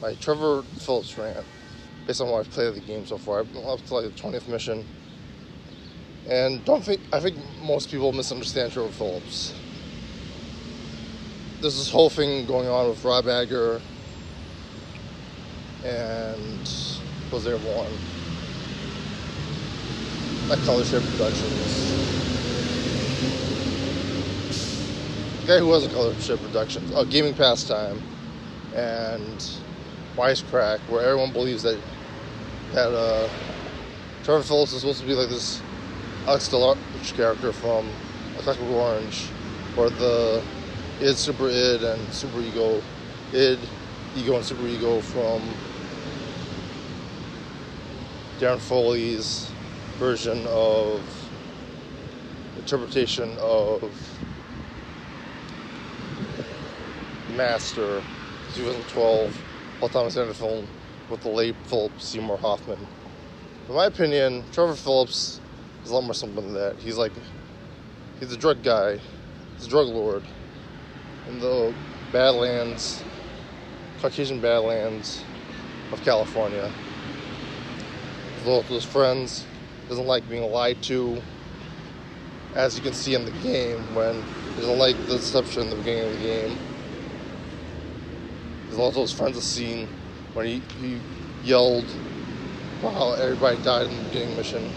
my Trevor Phillips rant, based on what I've played of the game so far. I'm up to like the 20th mission, and I think most people misunderstand Trevor Phillips. There's this whole thing going on with Rob Agger and was there one at Color Share Productions. The guy who was a Color Share Productions, a gaming pastime, and Wisecrack, where everyone believes that Trevor Phillips is supposed to be like this Alex Delarge character from A Clockwork Orange, or the id, super id, and super ego, id, ego, and super ego from Darren Foley's version of interpretation of Master 2012 Paul Thomas Anderson film with the late Philip Seymour Hoffman. In my opinion, Trevor Phillips is a lot more simple than that. He's a drug guy. He's a drug lord in the Badlands, Caucasian Badlands of California. He's loyal to his friends, doesn't like being lied to, as you can see in the game, when he doesn't like the deception in the beginning of the game. He's loyal to his friends a scene when he yelled about how everybody died in the beginning mission.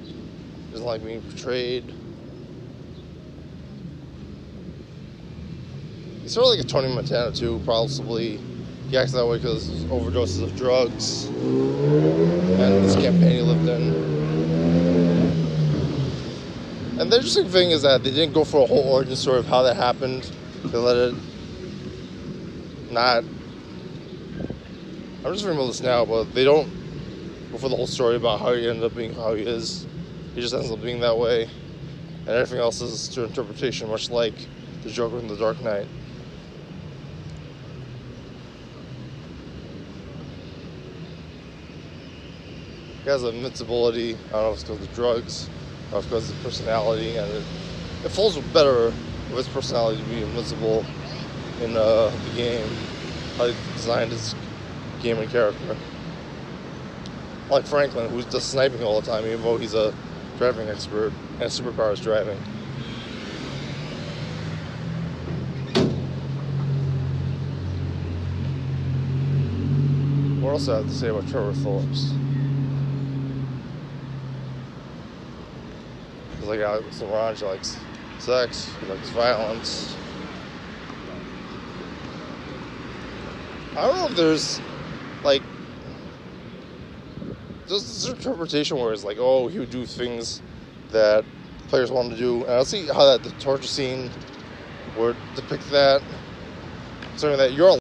He doesn't like being portrayed. He's sort of like a Tony Montana too, possibly. He acts that way because of overdoses of drugs and this campaign he lived in. And the interesting thing is that they didn't go for a whole origin story of how that happened. They let it not. I'm just remembering this now, but they don't go for the whole story about how he ended up being how he is. He just ends up being that way, and everything else is to interpretation, much like the Joker in The Dark Knight. He has invincibility. I don't know if it's because of the drugs, or if it's because of his personality, and it falls better with his personality to be invincible in the game. How he designed his gaming character. Like Franklin, who's just sniping all the time, even though he's a driving expert and his superpower is driving. What else do I have to say about Trevor Phillips? He's like Alex Delarge, he likes sex, he likes violence. I don't know if there's this interpretation where it's like, oh, he would do things that players want to do, and I'll see how the torture scene would depict that. Something that you're